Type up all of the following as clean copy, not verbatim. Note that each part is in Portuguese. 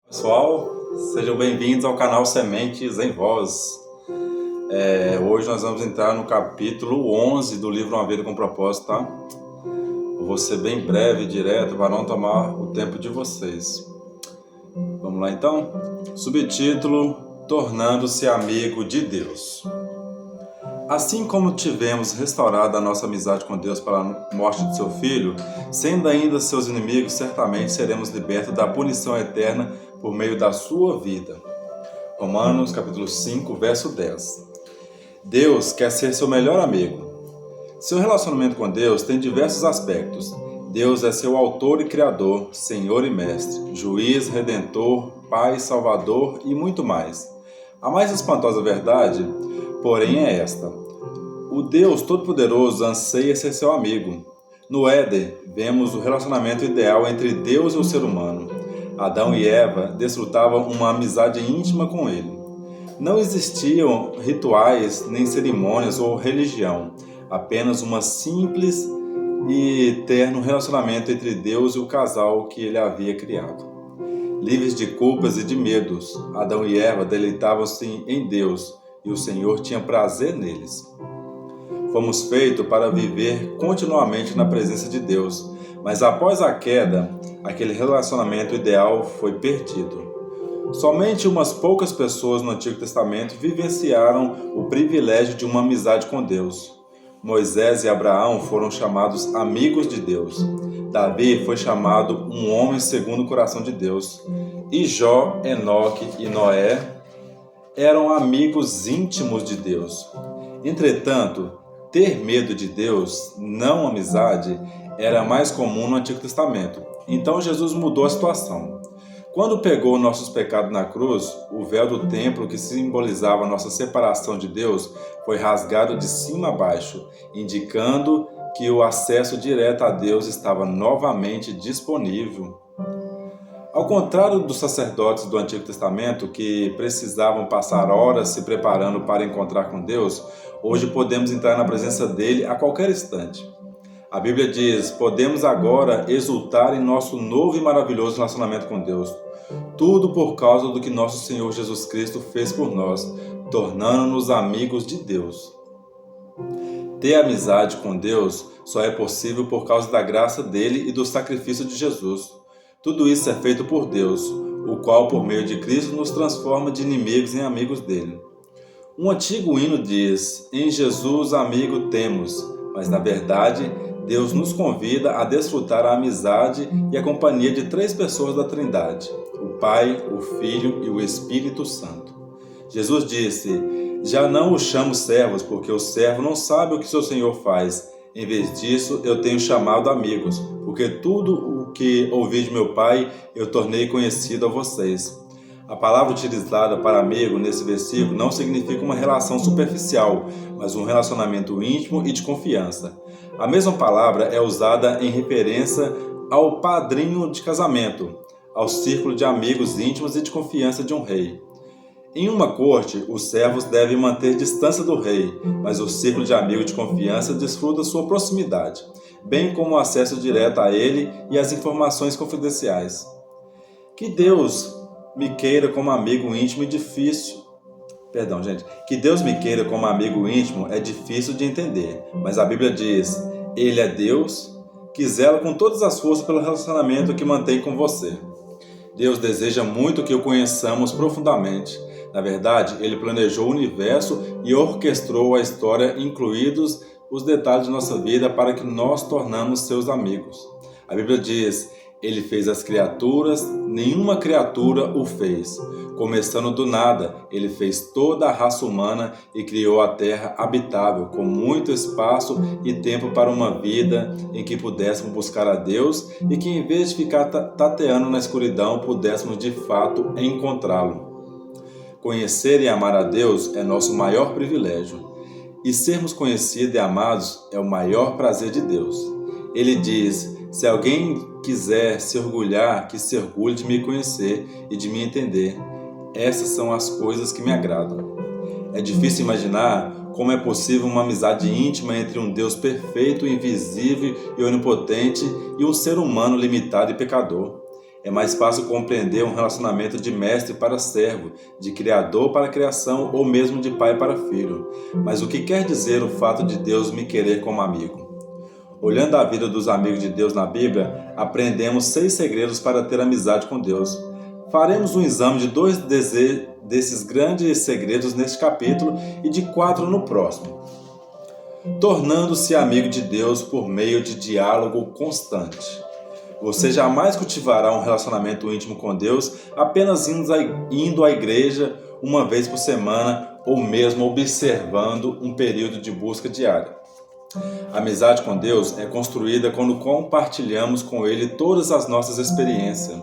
Pessoal, sejam bem-vindos ao canal Sementes em Voz. Hoje nós vamos entrar no capítulo 11 do livro Uma Vida com Propósito, tá? Eu vou ser bem breve e direto para não tomar o tempo de vocês. Vamos lá então? Subtítulo: Tornando-se amigo de Deus. Assim como tivemos restaurado a nossa amizade com Deus pela morte de seu Filho, sendo ainda seus inimigos, certamente seremos libertos da punição eterna por meio da sua vida. Romanos capítulo 5, verso 10. Deus quer ser seu melhor amigo. Seu relacionamento com Deus tem diversos aspectos. Deus é seu autor e criador, Senhor e mestre, juiz, redentor, Pai, Salvador e muito mais. A mais espantosa verdade, porém, é esta: o Deus Todo-Poderoso anseia ser seu amigo. No Éden, vemos o relacionamento ideal entre Deus e o ser humano. Adão e Eva desfrutavam uma amizade íntima com ele. Não existiam rituais, nem cerimônias ou religião, apenas uma simples e terno relacionamento entre Deus e o casal que ele havia criado. Livres de culpas e de medos, Adão e Eva deleitavam-se em Deus e o Senhor tinha prazer neles. Fomos feitos para viver continuamente na presença de Deus, mas após a queda, aquele relacionamento ideal foi perdido. Somente umas poucas pessoas no Antigo Testamento vivenciaram o privilégio de uma amizade com Deus. Moisés e Abraão foram chamados amigos de Deus. Davi foi chamado um homem segundo o coração de Deus. E Jó, Enoque e Noé eram amigos íntimos de Deus. Entretanto, ter medo de Deus, não amizade, era mais comum no Antigo Testamento. Então Jesus mudou a situação. Quando pegou nossos pecados na cruz, o véu do templo que simbolizava nossa separação de Deus foi rasgado de cima a baixo, indicando que o acesso direto a Deus estava novamente disponível. Ao contrário dos sacerdotes do Antigo Testamento, que precisavam passar horas se preparando para encontrar com Deus, hoje podemos entrar na presença dele a qualquer instante. A Bíblia diz: podemos agora exultar em nosso novo e maravilhoso relacionamento com Deus. Tudo por causa do que nosso Senhor Jesus Cristo fez por nós, tornando-nos amigos de Deus. Ter amizade com Deus só é possível por causa da graça dele e do sacrifício de Jesus. Tudo isso é feito por Deus, o qual, por meio de Cristo, nos transforma de inimigos em amigos dele. Um antigo hino diz: em Jesus amigo temos, mas na verdade Deus nos convida a desfrutar a amizade e a companhia de três pessoas da Trindade: o Pai, o Filho e o Espírito Santo. Jesus disse: já não os chamo servos, porque o servo não sabe o que seu Senhor faz. Em vez disso, eu tenho chamado amigos, porque tudo o que ouvi de meu Pai eu tornei conhecido a vocês. A palavra utilizada para amigo nesse versículo não significa uma relação superficial, mas um relacionamento íntimo e de confiança. A mesma palavra é usada em referência ao padrinho de casamento, ao círculo de amigos íntimos e de confiança de um rei. Em uma corte, os servos devem manter distância do rei, mas o círculo de amigos de confiança desfruta sua proximidade, bem como o acesso direto a ele e as informações confidenciais. Que Deus me queira como amigo íntimo é difícil. Que Deus me queira como amigo íntimo é difícil de entender, mas a Bíblia diz: Ele é Deus que zela com todas as forças pelo relacionamento que mantém com você. Deus deseja muito que o conheçamos profundamente. Na verdade, Ele planejou o universo e orquestrou a história, incluídos os detalhes de nossa vida, para que nós tornamos seus amigos. A Bíblia diz: Ele fez as criaturas, nenhuma criatura o fez. Começando do nada, Ele fez toda a raça humana e criou a terra habitável, com muito espaço e tempo para uma vida em que pudéssemos buscar a Deus e que, em vez de ficar tateando na escuridão, pudéssemos de fato encontrá-lo. Conhecer e amar a Deus é nosso maior privilégio, e sermos conhecidos e amados é o maior prazer de Deus. Ele diz: se alguém quiser se orgulhar, que se orgulhe de me conhecer e de me entender. Essas são as coisas que me agradam. É difícil imaginar como é possível uma amizade íntima entre um Deus perfeito, invisível e onipotente e um ser humano limitado e pecador. É mais fácil compreender um relacionamento de mestre para servo, de criador para criação ou mesmo de pai para filho. Mas o que quer dizer o fato de Deus me querer como amigo? Olhando a vida dos amigos de Deus na Bíblia, aprendemos 6 segredos para ter amizade com Deus. Faremos um exame de 2 desses grandes segredos neste capítulo e de 4 no próximo. Tornando-se amigo de Deus por meio de diálogo constante. Você jamais cultivará um relacionamento íntimo com Deus apenas indo à igreja uma vez por semana ou mesmo observando um período de busca diária. A amizade com Deus é construída quando compartilhamos com Ele todas as nossas experiências.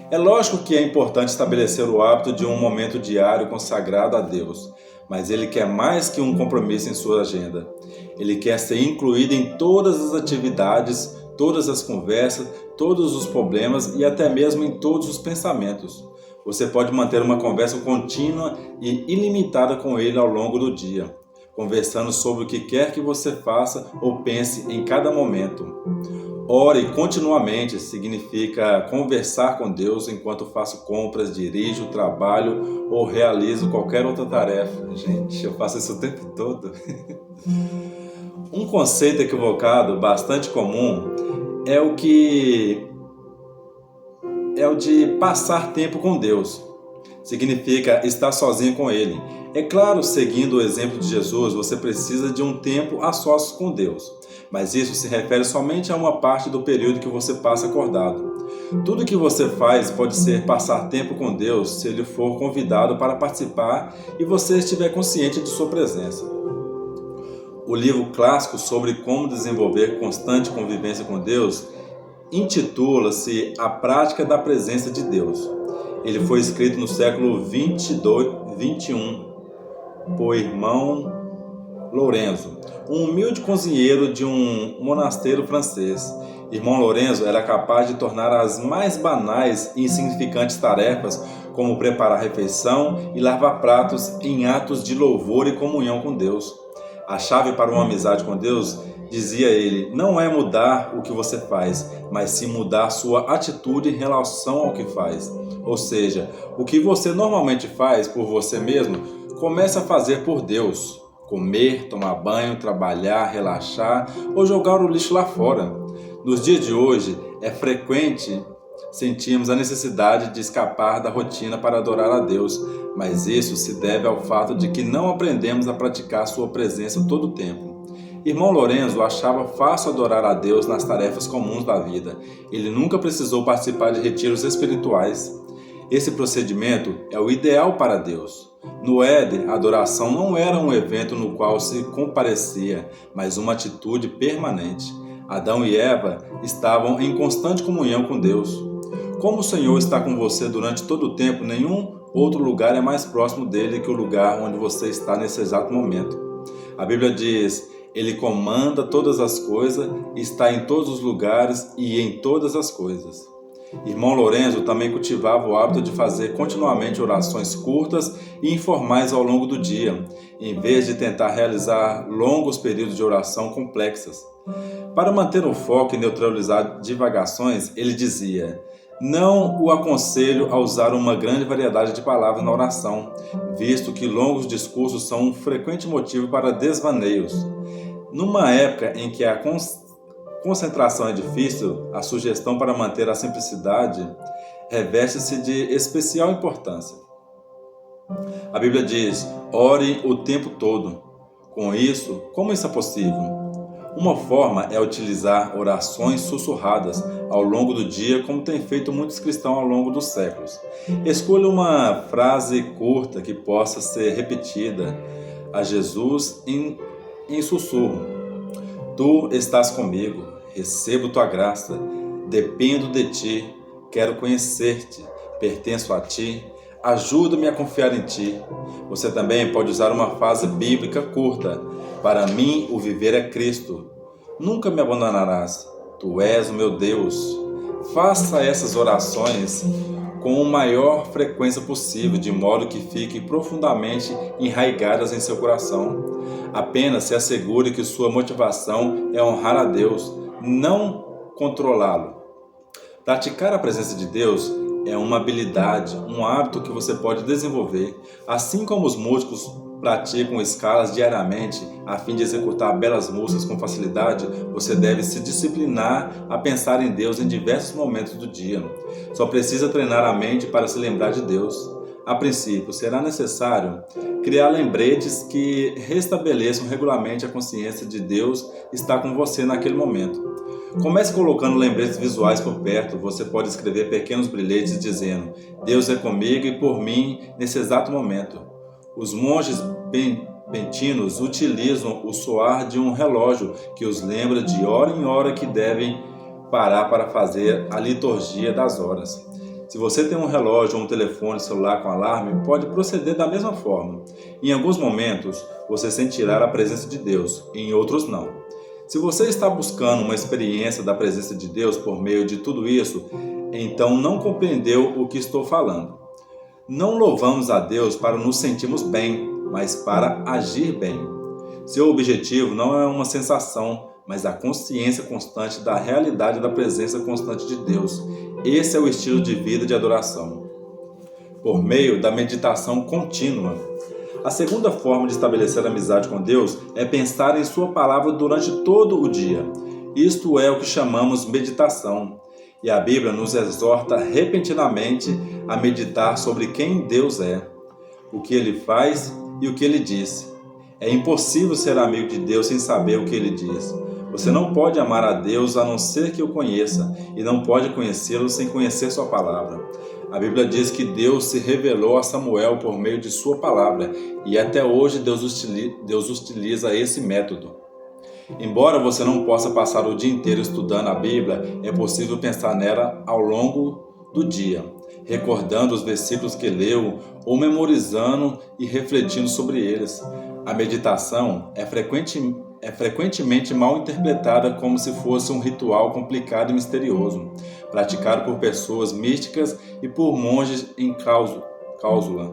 É lógico que é importante estabelecer o hábito de um momento diário consagrado a Deus, mas Ele quer mais que um compromisso em sua agenda. Ele quer ser incluído em todas as atividades, todas as conversas, todos os problemas e até mesmo em todos os pensamentos. Você pode manter uma conversa contínua e ilimitada com Ele ao longo do dia, conversando sobre o que quer que você faça ou pense em cada momento. Ore continuamente significa conversar com Deus enquanto faço compras, dirijo, trabalho ou realizo qualquer outra tarefa. Gente, eu faço isso o tempo todo. Um conceito equivocado, bastante comum, é o de passar tempo com Deus. Significa estar sozinho com Ele. É claro, seguindo o exemplo de Jesus, você precisa de um tempo a sós com Deus. Mas isso se refere somente a uma parte do período que você passa acordado. Tudo que você faz pode ser passar tempo com Deus se Ele for convidado para participar e você estiver consciente de sua presença. O livro clássico sobre como desenvolver constante convivência com Deus intitula-se A Prática da Presença de Deus. Ele foi escrito no século 21 por irmão Lorenzo, um humilde cozinheiro de um monasteiro francês. Irmão Lorenzo era capaz de tornar as mais banais e insignificantes tarefas, como preparar refeição e lavar pratos, em atos de louvor e comunhão com Deus. A chave para uma amizade com Deus, dizia ele, não é mudar o que você faz, mas sim mudar sua atitude em relação ao que faz. Ou seja, o que você normalmente faz por você mesmo, comece a fazer por Deus. Comer, tomar banho, trabalhar, relaxar ou jogar o lixo lá fora. Nos dias de hoje, é frequente sentirmos a necessidade de escapar da rotina para adorar a Deus, mas isso se deve ao fato de que não aprendemos a praticar sua presença todo o tempo. Irmão Lorenzo achava fácil adorar a Deus nas tarefas comuns da vida. Ele nunca precisou participar de retiros espirituais. Esse procedimento é o ideal para Deus. No Éden, a adoração não era um evento no qual se comparecia, mas uma atitude permanente. Adão e Eva estavam em constante comunhão com Deus. Como o Senhor está com você durante todo o tempo, nenhum outro lugar é mais próximo dele que o lugar onde você está nesse exato momento. A Bíblia diz, Ele comanda todas as coisas, está em todos os lugares e em todas as coisas. Irmão Lorenzo também cultivava o hábito de fazer continuamente orações curtas e informais ao longo do dia, em vez de tentar realizar longos períodos de oração complexas. Para manter o foco e neutralizar divagações, ele dizia, não o aconselho a usar uma grande variedade de palavras na oração, visto que longos discursos são um frequente motivo para desvaneios. Numa época em que a concentração é difícil, a sugestão para manter a simplicidade reveste-se de especial importância. A Bíblia diz, ore o tempo todo. Com isso, como isso é possível? Uma forma é utilizar orações sussurradas ao longo do dia, como tem feito muitos cristãos ao longo dos séculos. Escolha uma frase curta que possa ser repetida a Jesus em sussurro. Tu estás comigo, recebo tua graça, dependo de ti, quero conhecer-te, pertenço a ti, ajuda-me a confiar em ti. Você também pode usar uma frase bíblica curta. Para mim, o viver é Cristo. Nunca me abandonarás. Tu és o meu Deus. Faça essas orações com a maior frequência possível, de modo que fiquem profundamente enraizadas em seu coração. Apenas se assegure que sua motivação é honrar a Deus, não controlá-lo. Praticar a presença de Deus é uma habilidade, um hábito que você pode desenvolver, assim como os músicos praticam escalas diariamente a fim de executar belas músicas com facilidade. Você deve se disciplinar a pensar em Deus em diversos momentos do dia. Só precisa treinar a mente para se lembrar de Deus. A princípio, será necessário criar lembretes que restabeleçam regularmente a consciência de Deus está com você naquele momento. Comece colocando lembretes visuais por perto. Você pode escrever pequenos bilhetes dizendo: Deus é comigo e por mim nesse exato momento. Os monges bentinos utilizam o soar de um relógio que os lembra de hora em hora que devem parar para fazer a liturgia das horas. Se você tem um relógio ou um telefone celular com alarme, pode proceder da mesma forma. Em alguns momentos, você sentirá a presença de Deus, em outros não. Se você está buscando uma experiência da presença de Deus por meio de tudo isso, então não compreendeu o que estou falando. Não louvamos a Deus para nos sentirmos bem, mas para agir bem. Seu objetivo não é uma sensação, mas a consciência constante da realidade da presença constante de Deus. Esse é o estilo de vida de adoração. Por meio da meditação contínua. A segunda forma de estabelecer amizade com Deus é pensar em sua palavra durante todo o dia. Isto é o que chamamos meditação. E a Bíblia nos exorta repentinamente a meditar sobre quem Deus é, o que Ele faz e o que Ele diz. É impossível ser amigo de Deus sem saber o que Ele diz. Você não pode amar a Deus a não ser que o conheça, e não pode conhecê-lo sem conhecer sua palavra. A Bíblia diz que Deus se revelou a Samuel por meio de sua palavra, e até hoje Deus utiliza esse método. Embora você não possa passar o dia inteiro estudando a Bíblia, é possível pensar nela ao longo do dia, recordando os versículos que leu ou memorizando e refletindo sobre eles. A meditação é frequentemente mal interpretada como se fosse um ritual complicado e misterioso, praticado por pessoas místicas e por monges em cáusula.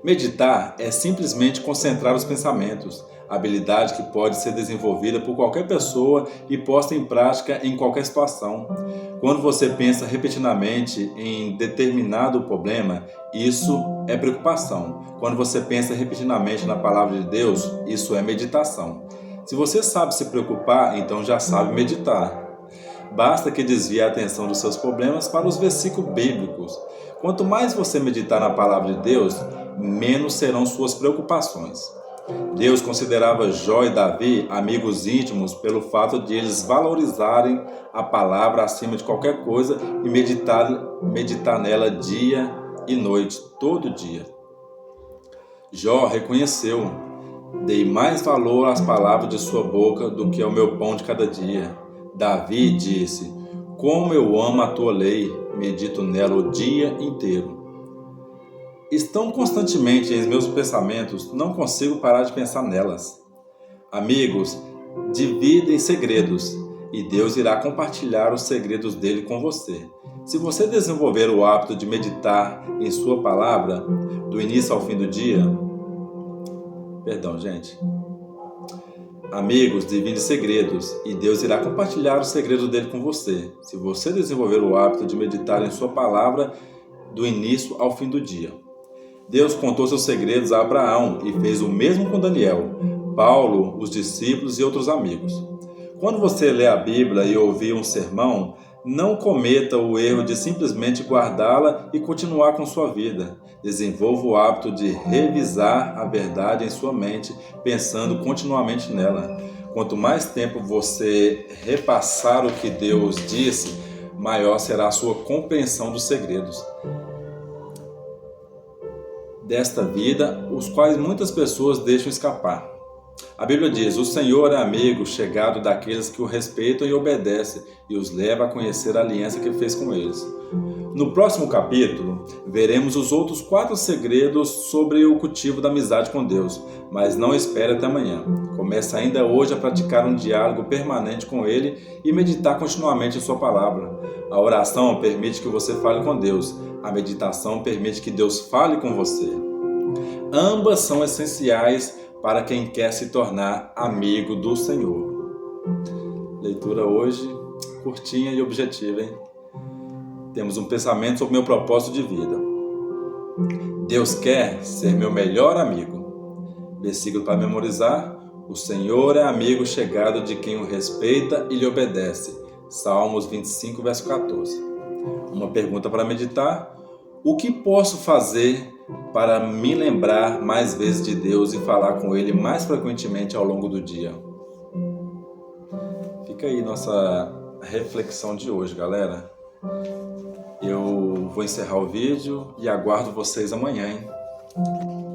Meditar é simplesmente concentrar os pensamentos, habilidade que pode ser desenvolvida por qualquer pessoa e posta em prática em qualquer situação. Quando você pensa repetidamente em determinado problema, isso é preocupação. Quando você pensa repetidamente na palavra de Deus, isso é meditação. Se você sabe se preocupar, então já sabe meditar. Basta que desvie a atenção dos seus problemas para os versículos bíblicos. Quanto mais você meditar na palavra de Deus, menos serão suas preocupações. Deus considerava Jó e Davi amigos íntimos pelo fato de eles valorizarem a palavra acima de qualquer coisa e meditar nela dia e noite, todo dia. Jó reconheceu: dei mais valor às palavras de sua boca do que ao meu pão de cada dia. Davi disse: como eu amo a tua lei, medito nela o dia inteiro. Estão constantemente em meus pensamentos, não consigo parar de pensar nelas. Amigos, dividem segredos e Deus irá compartilhar os segredos dele com você. Se você desenvolver o hábito de meditar em sua palavra, do início ao fim do dia... Amigos, divide segredos e Deus irá compartilhar os segredos dele com você. Se você desenvolver o hábito de meditar em sua palavra, do início ao fim do dia. Deus contou seus segredos a Abraão e fez o mesmo com Daniel, Paulo, os discípulos e outros amigos. Quando você lê a Bíblia e ouvir um sermão, não cometa o erro de simplesmente guardá-la e continuar com sua vida. Desenvolva o hábito de revisar a verdade em sua mente, pensando continuamente nela. Quanto mais tempo você repassar o que Deus disse, maior será a sua compreensão dos segredos desta vida, os quais muitas pessoas deixam escapar. A Bíblia diz: o Senhor é amigo chegado daqueles que o respeitam e obedecem, e os leva a conhecer a aliança que fez com eles. No próximo capítulo, veremos os outros 4 segredos sobre o cultivo da amizade com Deus, mas não espere até amanhã. Comece ainda hoje a praticar um diálogo permanente com Ele e meditar continuamente em sua palavra. A oração permite que você fale com Deus. A meditação permite que Deus fale com você. Ambas são essenciais para quem quer se tornar amigo do Senhor. Leitura hoje, curtinha e objetiva, hein? Temos um pensamento sobre meu propósito de vida. Deus quer ser meu melhor amigo. Versículo para memorizar. O Senhor é amigo chegado de quem o respeita e lhe obedece. Salmos 25, verso 14. Uma pergunta para meditar. O que posso fazer para me lembrar mais vezes de Deus e falar com Ele mais frequentemente ao longo do dia? Fica aí nossa reflexão de hoje, galera. Eu vou encerrar o vídeo e aguardo vocês amanhã, hein?